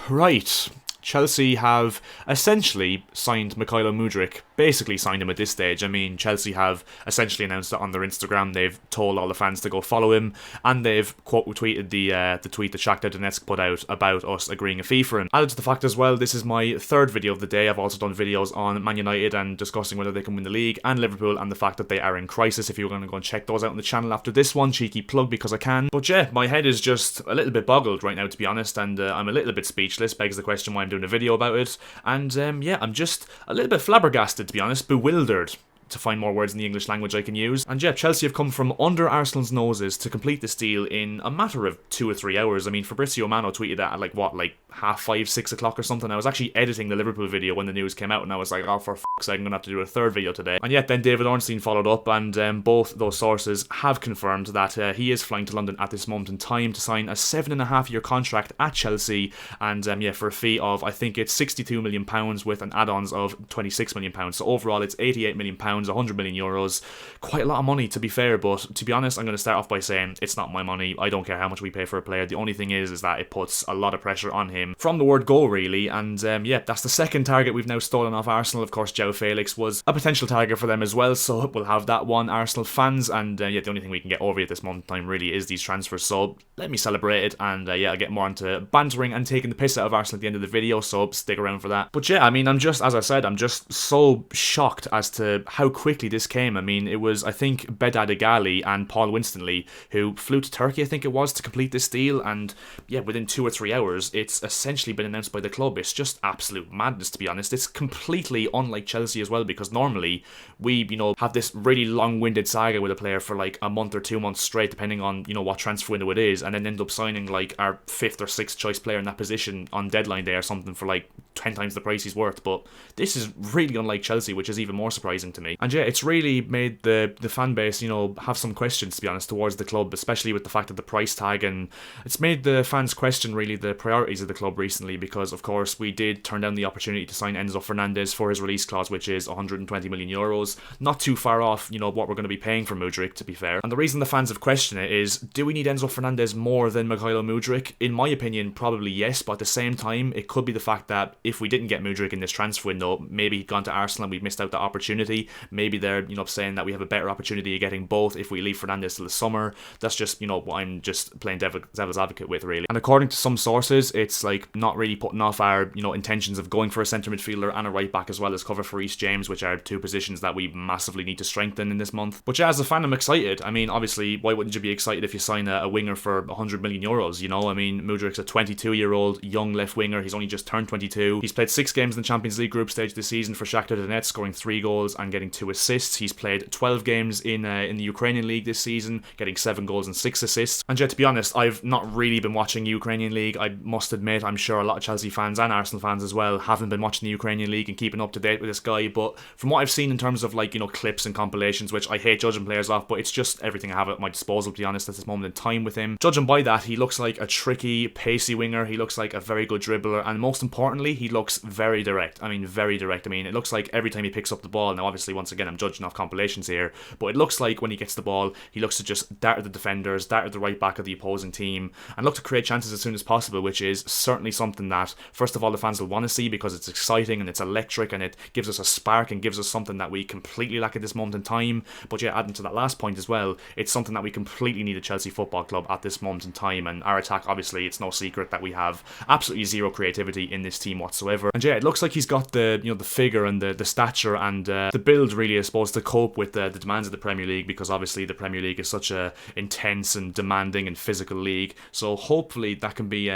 Right. Chelsea have essentially signed Mykhailo Mudryk, basically signed him at this stage. I mean, Chelsea have essentially announced it on their Instagram. They've told all the fans to go follow him, and they've quote retweeted the tweet that Shakhtar Donetsk put out about us agreeing a fee for him. Added to the fact as well, this is my third video of the day. I've also done videos on Man United and discussing whether they can win the league, and Liverpool, and the fact that they are in crisis. If you're going to go and check those out on the channel after this one, cheeky plug because I can. But yeah, my head is just a little bit boggled right now, to be honest, and I'm a little bit speechless. Begs the question why I'm doing a video about it. And yeah, I'm just a little bit flabbergasted, to be honest, bewildered, to find more words in the English language I can use. And yeah, Chelsea have come from under Arsenal's noses to complete this deal in a matter of 2 or 3 hours. I mean, Fabrizio Romano tweeted that at like 5:30, 6 o'clock or something. I was actually editing the Liverpool video when the news came out, and I was like, oh, for fuck's sake, I'm going to have to do a third video today. And yet then David Ornstein followed up, and both those sources have confirmed that he is flying to London at this moment in time to sign a 7.5-year contract at Chelsea, and yeah, for a fee of, I think it's £62 million with an add-ons of £26 million. So overall, it's £88 million, 100 million euros. Quite a lot of money, to be fair, but to be honest, I'm going to start off by saying it's not my money. I don't care how much we pay for a player. The only thing is that it puts a lot of pressure on him from the word go, really. And yeah, that's the second target we've now stolen off Arsenal. Of course, João Felix was a potential target for them as well, so we'll have that one, Arsenal fans. And yeah, the only thing we can get over at this moment in time really is these transfers, so let me celebrate it. And yeah, I'll get more into bantering and taking the piss out of Arsenal at the end of the video, so stick around for that. But yeah, I mean, as I said, I'm just so shocked as to how quickly this came. I mean, it was, I think, Bedad Egali and Paul Winstonley who flew to Turkey, I think it was, to complete this deal, and yeah, within 2 or 3 hours, it's essentially been announced by the club. It's just absolute madness, to be honest. It's completely unlike Chelsea as well, because normally we, have this really long-winded saga with a player for like a month or 2 months straight, depending on, what transfer window it is, and then end up signing like our 5th or 6th choice player in that position on deadline day or something for like 10 times the price he's worth. But this is really unlike Chelsea, which is even more surprising to me. And yeah, it's really made the fan base, have some questions, to be honest, towards the club, especially with the fact of the price tag, and it's made the fans question really the priorities of the club recently, because of course we did turn down the opportunity to sign Enzo Fernandez for his release clause, which is 120 million euros, not too far off, what we're going to be paying for Mudryk, to be fair. And the reason the fans have questioned it is, do we need Enzo Fernandez more than Mykhailo Mudryk? In my opinion, probably yes, but at the same time, it could be the fact that if we didn't get Mudryk in this transfer window, maybe he'd gone to Arsenal and we'd missed out that opportunity. Maybe they're, saying that we have a better opportunity of getting both if we leave Fernandez till the summer. That's just, what I'm just playing devil's advocate with, really. And according to some sources, it's like not really putting off our, intentions of going for a centre midfielder and a right back as well as cover for Reece James, which are 2 positions that we massively need to strengthen in this month. But yeah, as a fan, I'm excited. I mean, obviously, why wouldn't you be excited if you sign a winger for 100 million euros, I mean, Mudryk's a 22-year-old young left winger. He's only just turned 22. He's played 6 games in the Champions League group stage this season for Shakhtar Donetsk, scoring 3 goals and getting 2 assists. He's played 12 games in the Ukrainian league this season, getting 7 goals and 6 assists. And yet, to be honest, I've not really been watching Ukrainian league. I must admit, I'm sure a lot of Chelsea fans and Arsenal fans as well haven't been watching the Ukrainian league and keeping up to date with this guy. But from what I've seen in terms of clips and compilations, which I hate judging players off, but it's just everything I have at my disposal, to be honest, at this moment in time with him. Judging by that, he looks like a tricky, pacey winger. He looks like a very good dribbler, and most importantly, he looks very direct. I mean, very direct. I mean, it looks like every time he picks up the ball, now obviously, once again, I'm judging off compilations here, but it looks like when he gets the ball, he looks to just dart at the defenders, dart at the right back of the opposing team, and look to create chances as soon as possible, which is certainly something that, first of all, the fans will want to see because it's exciting and it's electric and it gives us a spark and gives us something that we completely lack at this moment in time. But yeah, adding to that last point as well, it's something that we completely need at Chelsea Football Club at this moment in time. And our attack, obviously, it's no secret that we have absolutely zero creativity in this team whatsoever. And yeah, it looks like he's got the the figure and the stature and the build, really, I suppose, to cope with the demands of the Premier League, because obviously the Premier League is such a intense and demanding and physical league. So hopefully that can be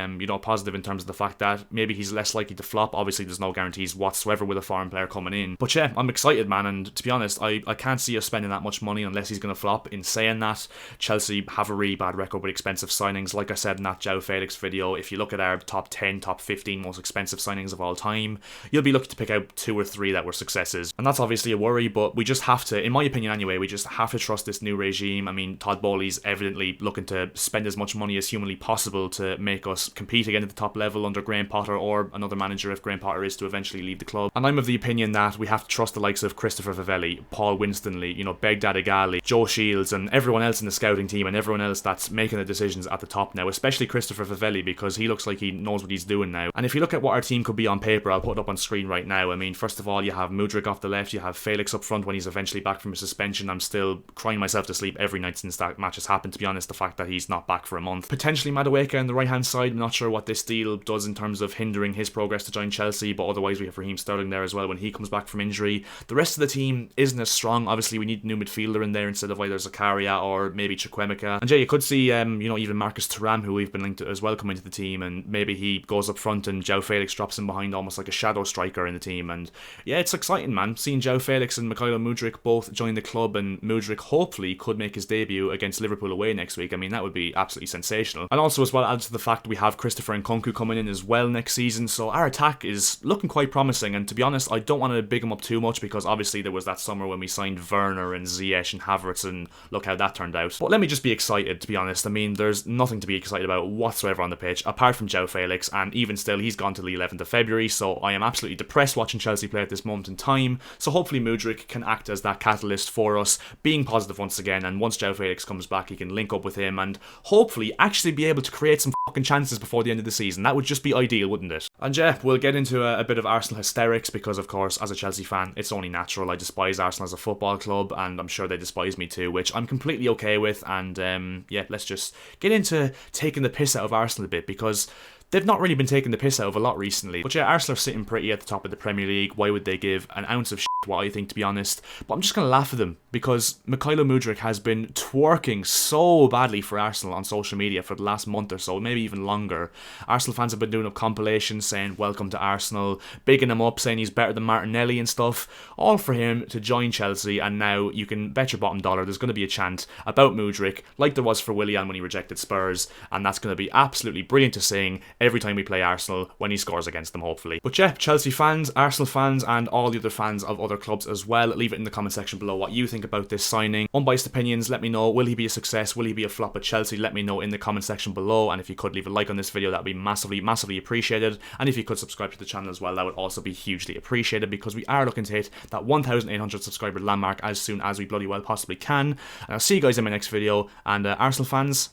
positive in terms of the fact that maybe he's less likely to flop. Obviously, there's no guarantees whatsoever with a foreign player coming in. But yeah, I'm excited, man, and to be honest, I can't see us spending that much money unless he's going to flop. In saying that, Chelsea have a really bad record with expensive signings. Like I said in that João Felix video, if you look at our top 10, top 15 most expensive signings of all time, you'll be looking to pick out 2 or 3 that were successes. And that's obviously a worry January, but we just have to, in my opinion anyway, we just have to trust this new regime. I mean, Todd Bowley's evidently looking to spend as much money as humanly possible to make us compete again at the top level under Graham Potter or another manager if Graham Potter is to eventually leave the club. And I'm of the opinion that we have to trust the likes of Christopher Vivelli, Paul Winstonley, Begdad Egali, Joe Shields, and everyone else in the scouting team and everyone else that's making the decisions at the top now, especially Christopher Vivelli, because he looks like he knows what he's doing now. And if you look at what our team could be on paper, I'll put it up on screen right now. I mean, first of all, you have Mudryk off the left, you have Felix up front when he's eventually back from his suspension. I'm still crying myself to sleep every night since that match has happened, to be honest, the fact that he's not back for a month. Potentially Madueke on the right hand side. I'm not sure what this deal does in terms of hindering his progress to join Chelsea, but otherwise we have Raheem Sterling there as well when he comes back from injury. The rest of the team isn't as strong. Obviously we need a new midfielder in there instead of either Zakaria or maybe Chukwuemeka. And yeah, you could see even Marcus Thuram, who we've been linked to as well, come into the team, and maybe he goes up front and João Felix drops in behind almost like a shadow striker in the team. And yeah, it's exciting, man, seeing João Felix and Mykhailo Mudryk both join the club, and Mudryk hopefully could make his debut against Liverpool away next week. I mean, that would be absolutely sensational. And also as well, added to the fact we have Christopher Nkunku coming in as well next season, so our attack is looking quite promising. And to be honest, I don't want to big him up too much because obviously there was that summer when we signed Werner and Ziyech and Havertz, and look how that turned out. But let me just be excited, to be honest. I mean, there's nothing to be excited about whatsoever on the pitch apart from João Felix, and even still he's gone to the 11th of February, so I am absolutely depressed watching Chelsea play at this moment in time. So hopefully Mudryk can act as that catalyst for us, being positive once again, and once João Felix comes back he can link up with him and hopefully actually be able to create some fucking chances before the end of the season. That would just be ideal, wouldn't it? And yeah, we'll get into a bit of Arsenal hysterics because of course as a Chelsea fan it's only natural. I despise Arsenal as a football club and I'm sure they despise me too, which I'm completely okay with. And yeah, let's just get into taking the piss out of Arsenal a bit because they've not really been taking the piss out of a lot recently. But yeah, Arsenal are sitting pretty at the top of the Premier League. Why would they give an ounce of shit, what I think, to be honest? But I'm just going to laugh at them because Mykhailo Mudryk has been twerking so badly for Arsenal on social media for the last month or so, maybe even longer. Arsenal fans have been doing up compilations saying welcome to Arsenal, bigging him up, saying he's better than Martinelli and stuff, all for him to join Chelsea. And now you can bet your bottom dollar there's going to be a chant about Mudryk like there was for Willian when he rejected Spurs, and that's going to be absolutely brilliant to sing every time we play Arsenal when he scores against them, hopefully. But yeah, Chelsea fans, Arsenal fans, and all the other fans of other clubs as well, leave it in the comment section below what you think about this signing. Unbiased opinions, let me know. Will he be a success? Will he be a flop at Chelsea? Let me know in the comment section below, and if you could leave a like on this video, that would be massively appreciated. And if you could subscribe to the channel as well, that would also be hugely appreciated because we are looking to hit that 1,800 subscriber landmark as soon as we bloody well possibly can. And I'll see you guys in my next video, and Arsenal fans,